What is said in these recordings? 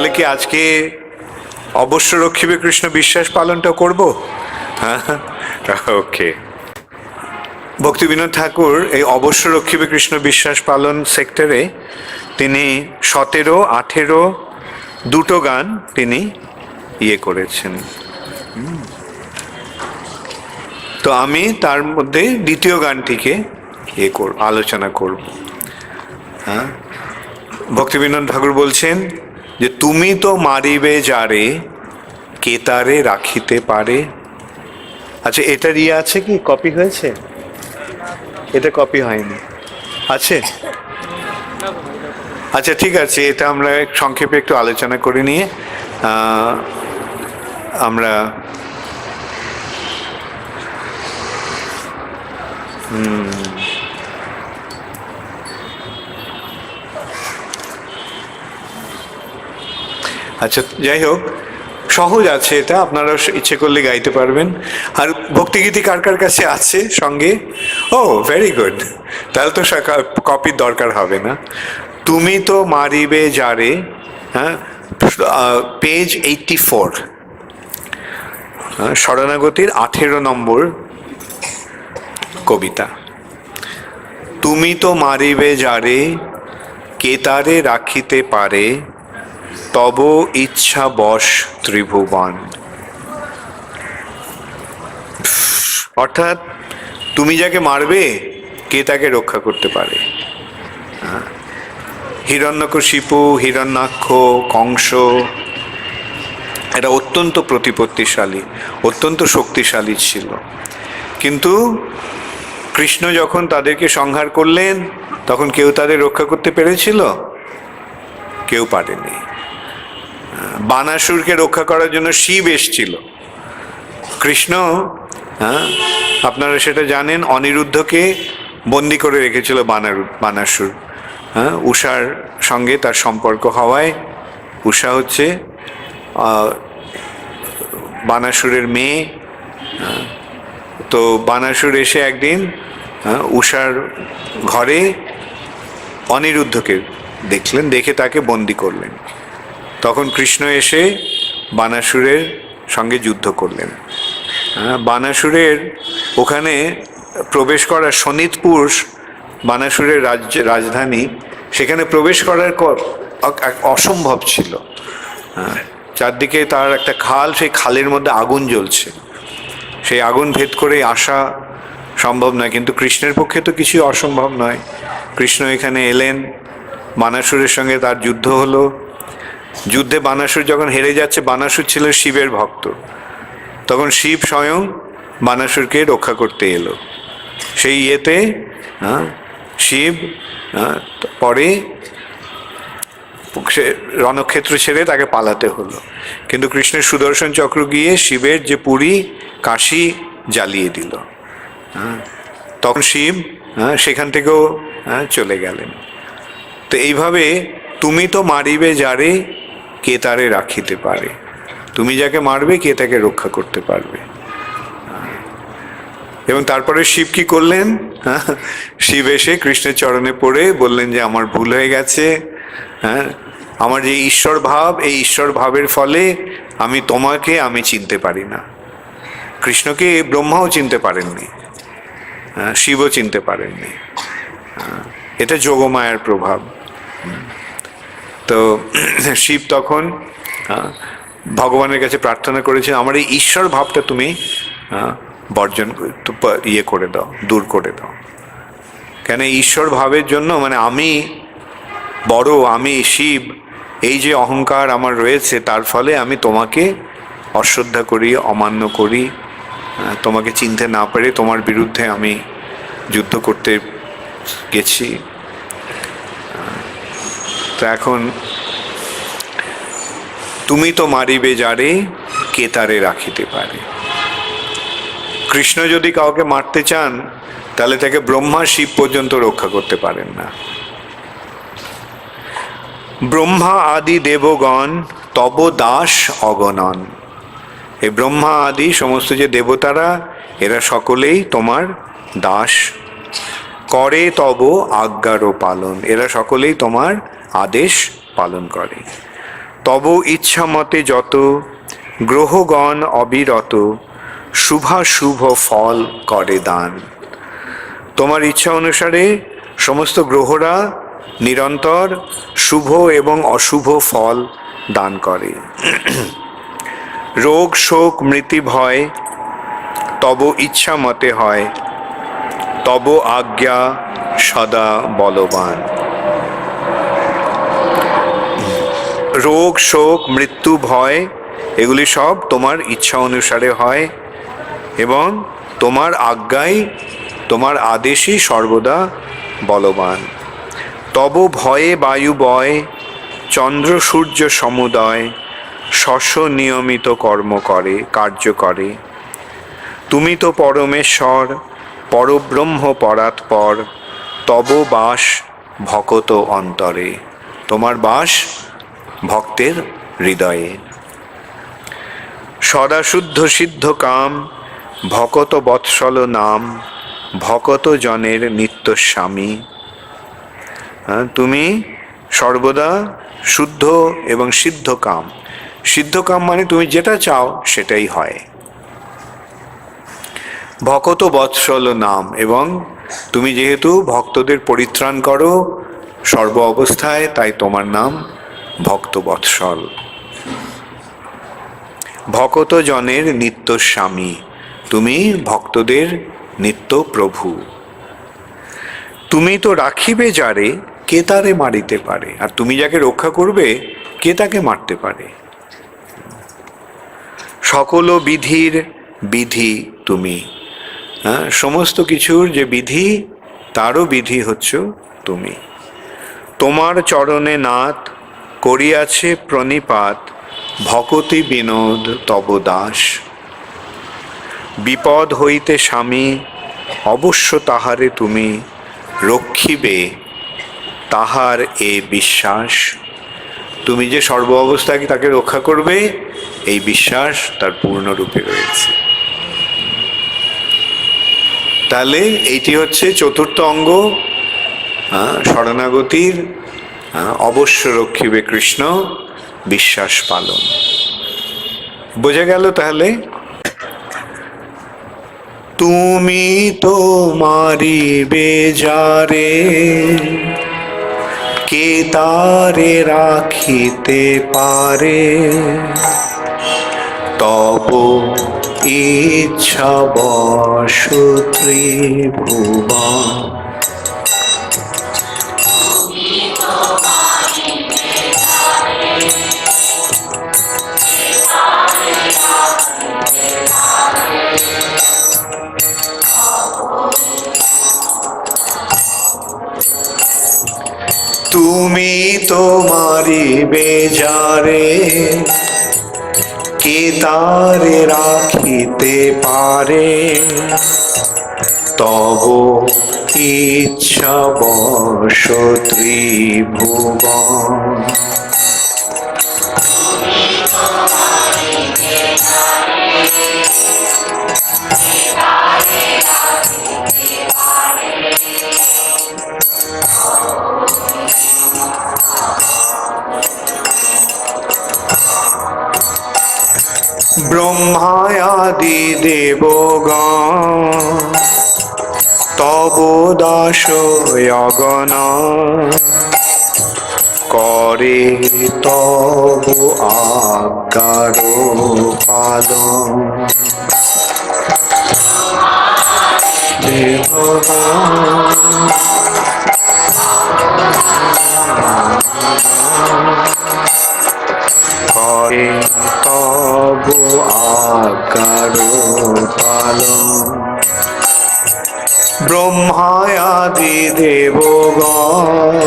তাহলে কি আজকে অবশ্য রক্ষিবে কৃষ্ণ বিশ্বাস পালনটা করব? হ্যাঁ, ওকে। ভক্তিবিনোদ ঠাকুর এই অবশ্য রক্ষিবে কৃষ্ণ বিশ্বাস পালন সেক্টরে তিনি 17, 18 দুটো গান তিনি করেছেন। তো আমি তার মধ্যে দ্বিতীয় গানটিকে আলোচনা করব। হ্যাঁ, ভক্তিবিনোদ ঠাকুর বলছেন যে তুমি তো মারিবে যারে কে তারে রাখিতে পারে। আচ্ছা, এটার আছে কি, কপি হয়েছে? এটা কপি হয়নি, আছে? আচ্ছা, ঠিক আছে, এটা আমরা সংক্ষেপে একটু আলোচনা করে নিয়ে আমরা আচ্ছা, যাই হোক, সহজ আছে এটা, আপনারা ইচ্ছে করলে গাইতে পারবেন। আর ভক্তিগীতি কার কার কাছে আছে সঙ্গে? ও, ভেরি গুড, তাহলে তো কপির দরকার হবে না। তুমি তো মারিবে যারে, হ্যাঁ, পেজ 84, শরণাগতির 18 নম্বর কবিতা। তুমি তো মারিবে যারে কে তারে রাখিতে পারে, তব ইচ্ছা বশ ত্রিভুবন। অর্থাৎ তুমি যাকে মারবে কে তাকে রক্ষা করতে পারে? হিরণ্যকশিপু, হিরণ্যাক্ষ, কংস এটা অত্যন্ত প্রতিপত্তিশালী, অত্যন্ত শক্তিশালী ছিল, কিন্তু কৃষ্ণ যখন তাদেরকে সংহার করলেন তখন কেউ তাদের রক্ষা করতে পেরেছিল? কেউ পারেনি। বানাসুরকে রক্ষা করার জন্য শিব এসেছিল। কৃষ্ণ, আপনারা সেটা জানেন, অনিরুদ্ধকে বন্দি করে রেখেছিল বানাসুর। উষার সঙ্গে তার সম্পর্ক হওয়ায়, উষা হচ্ছে বানাসুরের মেয়ে। তো বানাসুর এসে একদিন উষার ঘরে অনিরুদ্ধকে দেখলেন, দেখে তাকে বন্দি করলেন। তখন কৃষ্ণ এসে বানাসুরের সঙ্গে যুদ্ধ করলেন। বানাসুরের ওখানে প্রবেশ করা, শোণিতপুর বানাসুরের রাজধানী, সেখানে প্রবেশ করার অসম্ভব ছিল। চারদিকে তার একটা খাল, সেই খালের মধ্যে আগুন জ্বলছে, সেই আগুন ভেদ করে আসা সম্ভব নয়, কিন্তু কৃষ্ণের পক্ষে তো কিছুই অসম্ভব নয়। কৃষ্ণ এখানে এলেন, বানাসুরের সঙ্গে তার যুদ্ধ হলো। যুদ্ধে বানাসুর যখন হেরে যাচ্ছে, বানাসুর ছিল শিবের ভক্ত, তখন শিব স্বয়ং বানাসুরকে রক্ষা করতে এলো। সেই শিব পরে রণক্ষেত্র ছেড়ে তাকে পালাতে হলো, কিন্তু কৃষ্ণের সুদর্শন চক্র গিয়ে শিবের যে পুরী কাশী জ্বালিয়ে দিল। তখন শিব সেখান থেকেও চলে গেলেন। তো এইভাবে তুমি তো মারিবে যারে কে তারে রাখিতে পারে, তুমি যাকে মারবে কে তাকে রক্ষা করতে পারবে। এবং তারপরে শিব কি করলেন? শিব এসে কৃষ্ণের চরণে পড়ে বললেন যে আমার ভুল হয়ে গেছে, আমার যে ঈশ্বর ভাব, এই ঈশ্বর ভাবের ফলে আমি চিনতে পারি না। কৃষ্ণকে ব্রহ্মাও চিনতে পারেননি, শিবও চিনতে পারেননি। এটা যোগমায়ার প্রভাব। তো শিব তখন ভগবানের কাছে প্রার্থনা করেছেন, আমার এই ঈশ্বর ভাবটা তুমি বর্জন করে দাও, দূর করে দাও। কেন ঈশ্বর ভাবের জন্য, মানে আমি বড়, আমি শিব, এই যে অহংকার আমার রয়েছে, তার ফলে আমি তোমাকে অশ্রদ্ধা করি, অমান্য করি, তোমাকে চিনতে না পেরে তোমার বিরুদ্ধে আমি যুদ্ধ করতে গেছি। তো এখন তুমি তো মারিবে যারে কে তারে রাখিতে পারে। কৃষ্ণ যদি কাউকে মারতে চান তাহলে তাকে ব্রহ্মা শিব পর্যন্ত রক্ষা করতে পারেন না। ব্রহ্মা আদি দেবগণ তব দাস অগণন। এই ব্রহ্মা আদি সমস্ত যে দেবতারা, এরা সকলেই তোমার দাস। করে তব আজ্ঞারও পালন, এরা সকলেই তোমার আদেশ পালন করে। তব ইচ্ছা মতে যত গ্রহগণ অবিরত শুভাশুভ ফল করে দান। তোমার ইচ্ছা অনুসারে সমস্ত গ্রহরা নিরন্তর শুভ এবং অশুভ ফল দান করে। রোগ শোক মৃত্যু ভয় তব ইচ্ছা মতে হয়, তব আজ্ঞা সদা বলবান। রোগ শোক মৃত্যু ভয় এগুলি সব তোমার ইচ্ছা অনুসারে হয় এবং তোমার আজ্ঞাই, তোমার আদেশই সর্বদা বলবান। তব ভয়ে বায়ু বয় চন্দ্র সূর্য সমুদয় শস্য নিয়মিত কর্ম করে, কার্য করে। তুমি তো পরমেশ্বর পরব্রহ্ম পরাৎপর, তব বাস ভকত অন্তরে। তোমার বাস ভক্তের হৃদয়ে। সদা শুদ্ধ সিদ্ধ কাম ভকত বৎসল নাম, ভকত জনের নিত্য স্বামী। তুমি সর্বদা শুদ্ধ এবং সিদ্ধ কাম। সিদ্ধ কাম মানে তুমি যেটা চাও সেটাই হয়। ভকত বৎসল নাম, এবং তুমি যেহেতু ভক্তদের পরিত্রাণ করো সর্ব অবস্থায়, তাই তোমার নাম ভক্ত বৎসল। ভকত জনের নিত্য স্বামী, তুমি ভক্তদের নিত্য প্রভু। তুমি তো রাখিবে যারে, কে তারে মারিতে পারে। আর তুমি যাকে রক্ষা করবে, কে তাকে মারতে পারে। সকল বিধির বিধি তুমি। সমস্ত কিছুর যে বিধি, তারও বিধি হচ্ছ তুমি। তোমার চরণে নাথ করিয়াছে প্রণিপাত, ভকতি বিনোদ তব দাস। বিপদ হইতে স্বামী অবশ্য তাহারে তুমি রক্ষিবে, তাহার এ বিশ্বাস। তুমি যে সর্ব অবস্থায় তাকে রক্ষা করবে, এই বিশ্বাস তার পূর্ণরূপে রয়েছে। তাহলে এইটি হচ্ছে চতুর্থ অঙ্গ, শরণাগতির। অবশ্য রক্ষিবে কৃষ্ণ, বিশ্বাস পালন। বোঝা গেল তাহলে? তুমি তো মারিবে যারে, কে তারে রাখিতে পারে। তব ইচ্ছা বশ ত্রিভুবন। তুমি তো মারিবে যারে, কে তারে রাখিতে পারে। তব ইচ্ছা বশ ত্রিভুবন। ব্রহ্মায়াদি দেবগণ তব দাস অগণ, করে তব আজ্ঞার পালন। করে তব আজ্ঞার পালন। ব্রহ্মায়াদি দেবগণ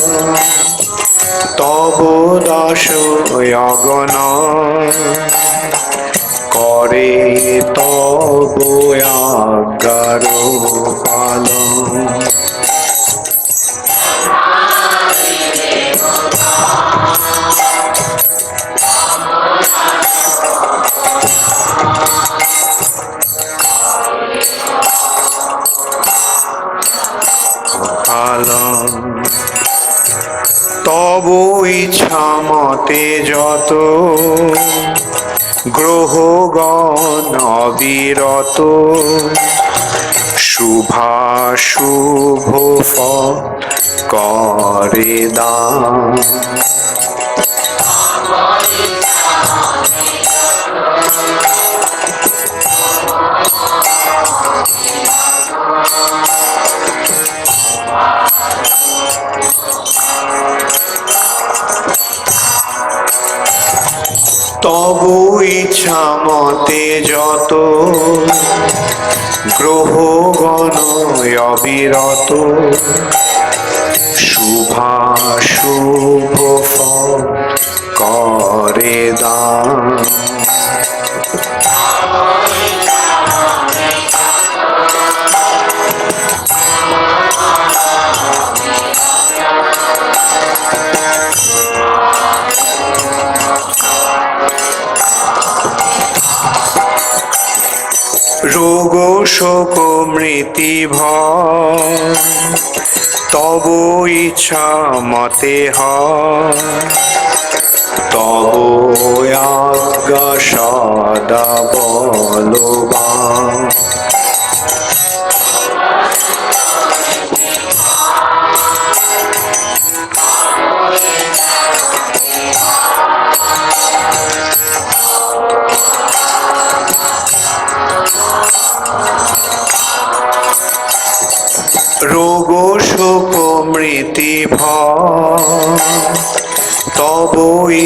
তব দাস অগণ, করে তব আজ্ঞার পালন। তব ইচ্ছা মতে মতে যত গ্রহগণ অবিরত শুভাশুভ ফল করে দান। তব ইচ্ছা মতে যত গ্রহগণ অবিরত শুভাশুভ ফল করে দান। রোগ শোক মৃত্যু ভয় তব ইচ্ছা মতে হয় তব আজ্ঞা সদা বলবান। রোগ শোক মৃত্যু ভয় তব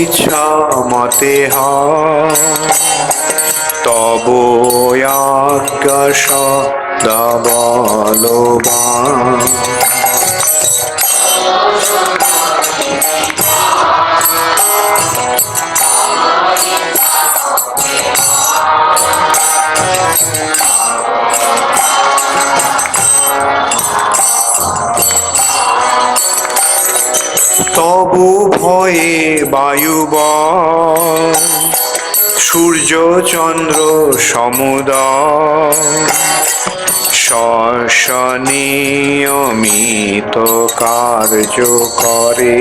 ইচ্ছা মতে হয় তব আজ্ঞা সদা বলবান। তবু ভয়ে বায়ুবল সূর্য চন্দ্র সমুদয় নিয়মিত কার্য করে।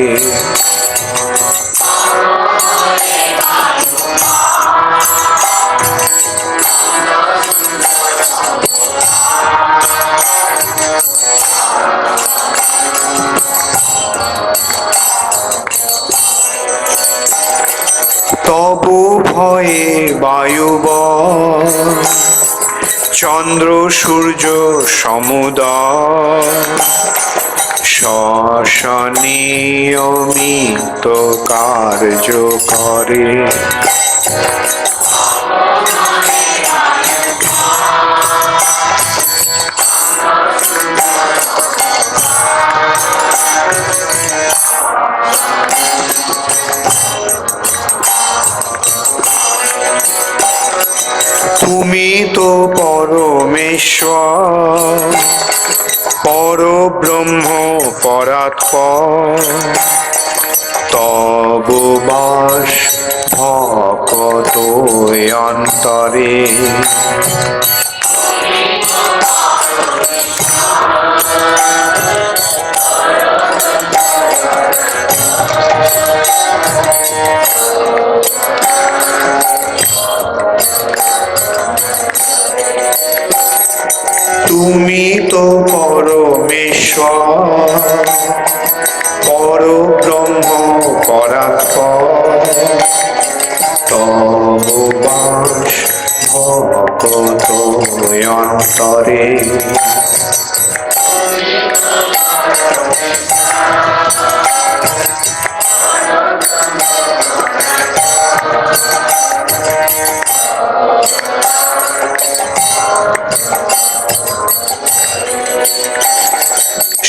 তবু ভয়ে বায়ুবল চন্দ্র সূর্য সমুদয় নিয়মিত কার্য করে। তুমি তো পরমেশ্বর পরব্রহ্ম পরাৎপর তব বাস ভকত অন্তরে। তুমি তো পরমেশ্বর পরব্রহ্ম পরাৎপর তব বাস ভকত অন্তরে।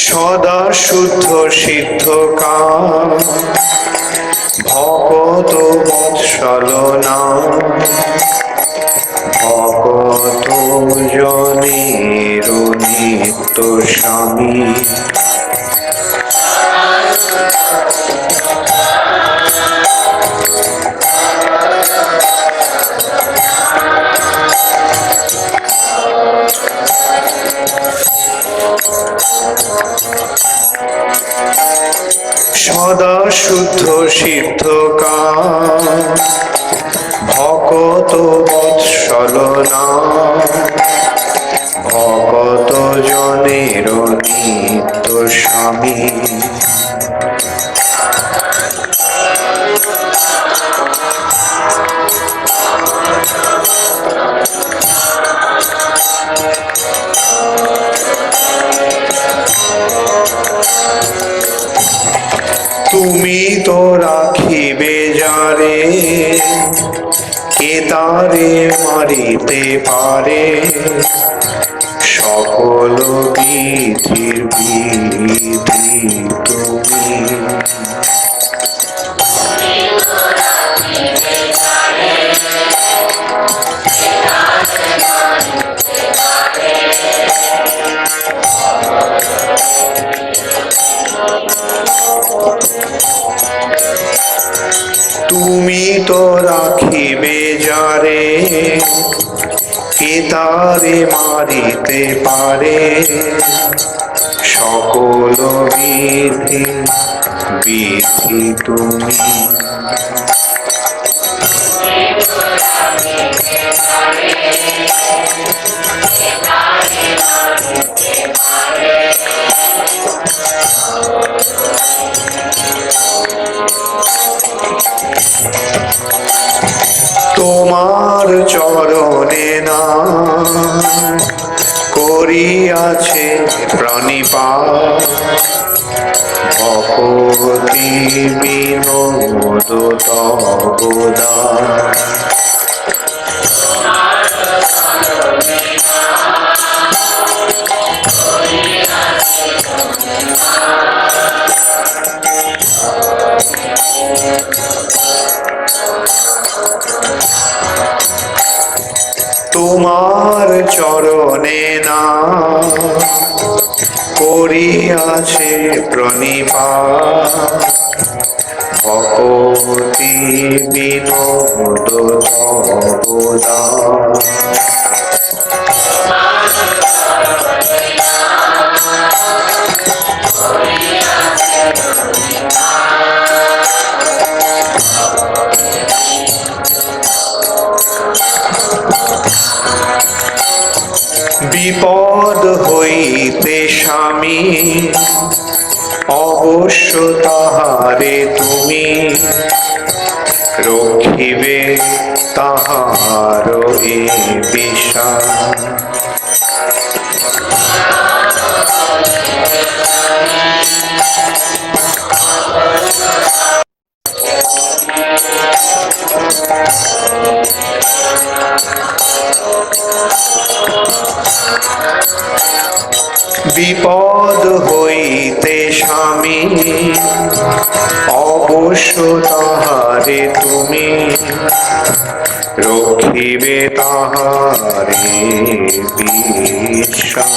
সদা শুদ্ধ সিদ্ধ কাম ভকত বৎসল নাম ভকত জনের নিত্য স্বামী। সদা শুদ্ধ সিদ্ধ কাম ভকত বৎসল নাম, ভকত জনের নিত্য স্বামী। তুমি তো রাখিবে যারে, কে তারে মারিতে পারে, সকল বিধির বিধি তুমি। তুমি তো রাখিবে যারে, কে তারে মারিতে পারে, সকল বিধি বিধি তুমি। তোমার চরণে না করিয়াছে প্রণিপাত, ভকতি বিনোদ তব দান। তোমার চরণে না করিয়াছে প্রণিপাত, ভকতি বিনোদ তব দান। বিপদ হইতে স্বামী, অবশ্য তাহারে তুমি, রক্ষিবে তাহার এ বিষয়। বিপদ হইতে স্বামী, অবশ্য তাহারে তুমি, রক্ষিবে তাহারে বিশ্বাস।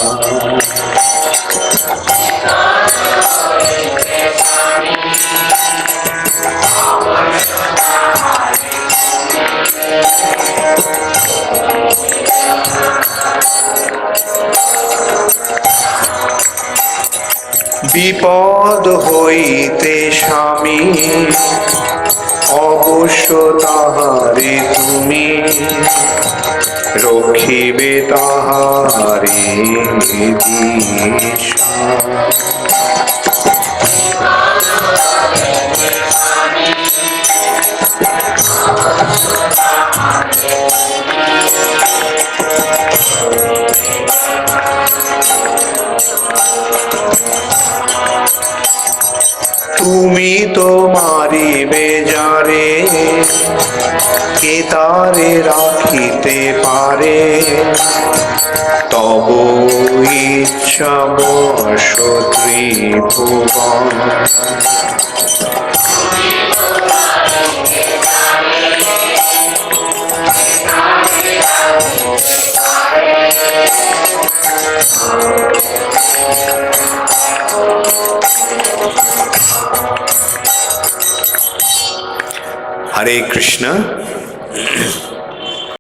বিপদ হইতে স্বামী, অবশ্য তাহারে তুমি, রক্ষিবে তাহারে বিশ্বাস। তুমি তো মারিবে যারে, কে তারে রাখিতে পারে, তব ইচ্ছা বশ ত্রিভুবন। হরে কৃষ্ণ।